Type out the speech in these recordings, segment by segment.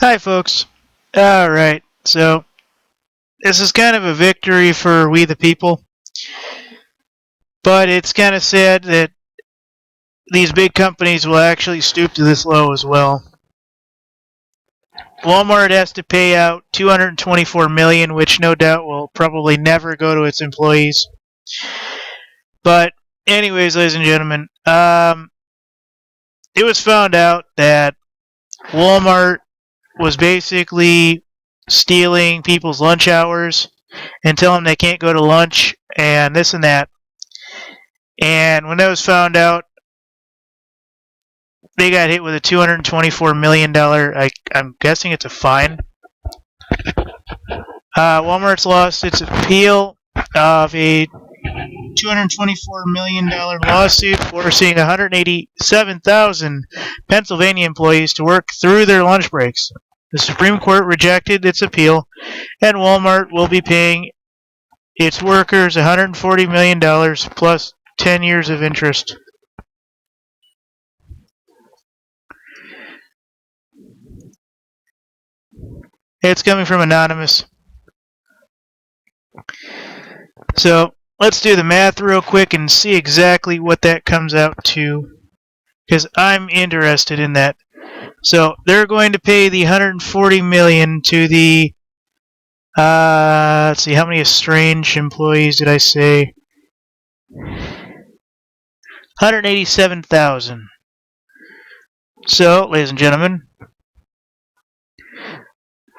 Hi, folks. Alright, so this is kind of a victory for we the people, but it's kind of sad that these big companies will actually stoop to this low as well. Walmart has to pay out $224 million, which no doubt will probably never go to its employees. But anyways, ladies and gentlemen, it was found out that Walmart was basically stealing people's lunch hours and telling them they can't go to lunch and this and that. And when that was found out, they got hit with a $224 million, I'm guessing it's a fine. Walmart's lost its appeal of a $224 million lawsuit forcing 187,000 Pennsylvania employees to work through their lunch breaks. The Supreme Court rejected its appeal, and Walmart will be paying its workers $140 million plus 10 years of interest. It's coming from Anonymous. So let's do the math real quick and see exactly what that comes out to, because I'm interested in that. So they're going to pay the $140 million to the let's see, how many estranged employees did I say? 187,000. So, ladies and gentlemen,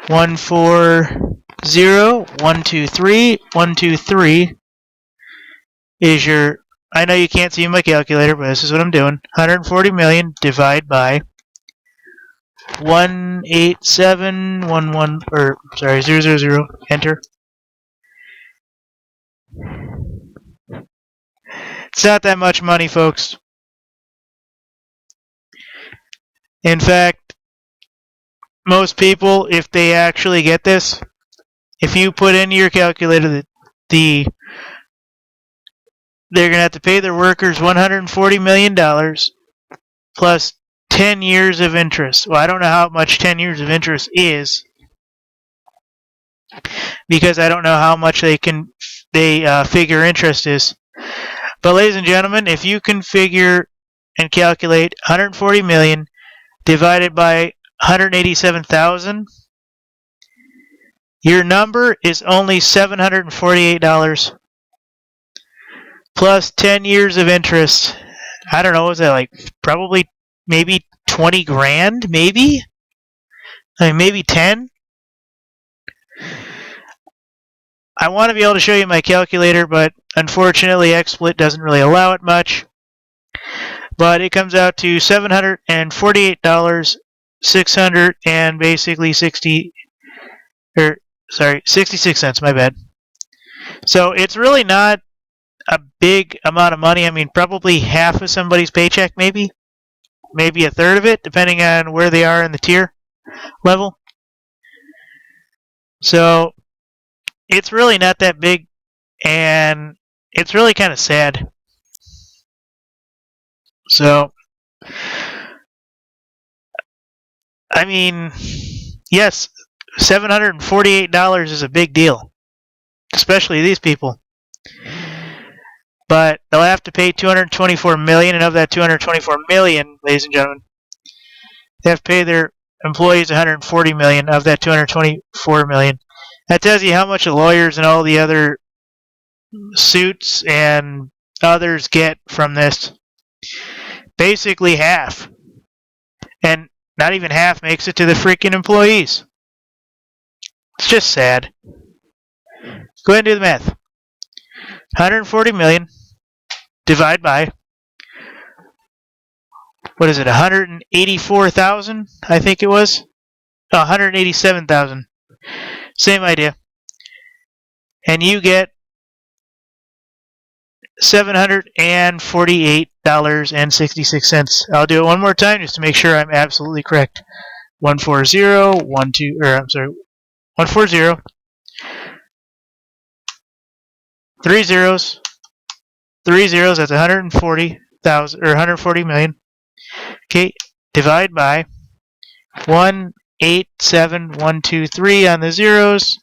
140,123,123 is your. I know you can't see my calculator, but this is what I'm doing. 140 million divide by 18711 or sorry 000. Enter. It's not that much money, folks. In fact, most people, if they actually get this, if you put into your calculator that they're going to have to pay their workers $140 million plus 10 years of interest. Well, I don't know how much 10 years of interest is because I don't know how much they figure interest is. But ladies and gentlemen, if you can figure and calculate 140 million divided by 187,000, your number is only $748 plus 10 years of interest. I don't know, is that like probably maybe 20 grand? Maybe? I mean, maybe 10? I want to be able to show you my calculator, but unfortunately XSplit doesn't really allow it much. But it comes out to $748, 600 and basically 66 cents, my bad. So it's really not a big amount of money. I mean, probably half of somebody's paycheck, maybe a third of it, depending on where they are in the tier level. So it's really not that big, and it's really kind of sad. So, I mean, yes, $748 is a big deal, especially these people. But they'll have to pay $224 million, and of that $224 million, ladies and gentlemen, they have to pay their employees $140 million of that $224 million. That tells you how much the lawyers and all the other suits and others get from this. Basically half. And not even half makes it to the freaking employees. It's just sad. Go ahead and do the math. 140 million divide by, what is it, 184,000, I think it was? No, 187,000. Same idea. And you get $748.66. I'll do it one more time just to make sure I'm absolutely correct. 140, 3 zeros, that's 140,000 or 140 million. Okay, divide by 87,123 on the zeros.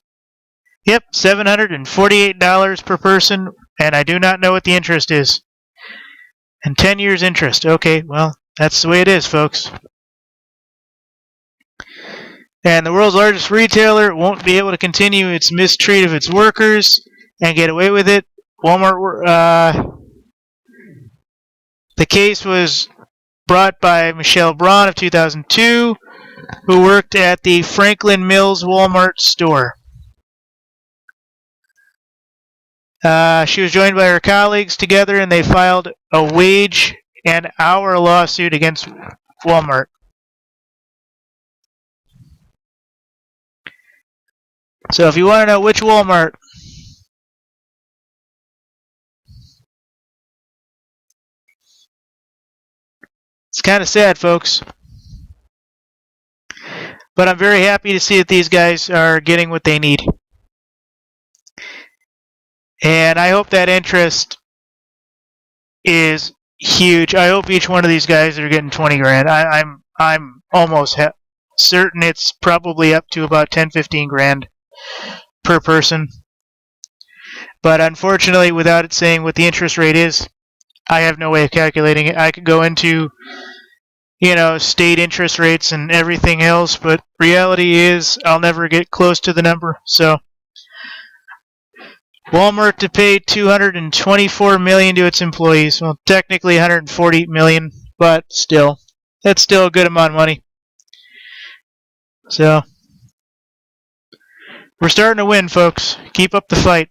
Yep, $748 per person, and I do not know what the interest is. And 10 years interest. Okay, well, that's the way it is, folks. And the world's largest retailer won't be able to continue its mistreat of its workers and get away with it. Walmart, the case was brought by Michelle Braun of 2002, who worked at the Franklin Mills Walmart store. She was joined by her colleagues together, and they filed a wage and hour lawsuit against Walmart. So if you want to know which Walmart, it's kind of sad, folks. But I'm very happy to see that these guys are getting what they need. And I hope that interest is huge. I hope each one of these guys are getting 20 grand. I'm almost certain it's probably up to about 10, 15 grand per person. But unfortunately, without it saying what the interest rate is, I have no way of calculating it. I could go into, state interest rates and everything else, but reality is I'll never get close to the number. So Walmart to pay $224 million to its employees. Well, technically $140 million, but still, that's still a good amount of money. So we're starting to win, folks. Keep up the fight.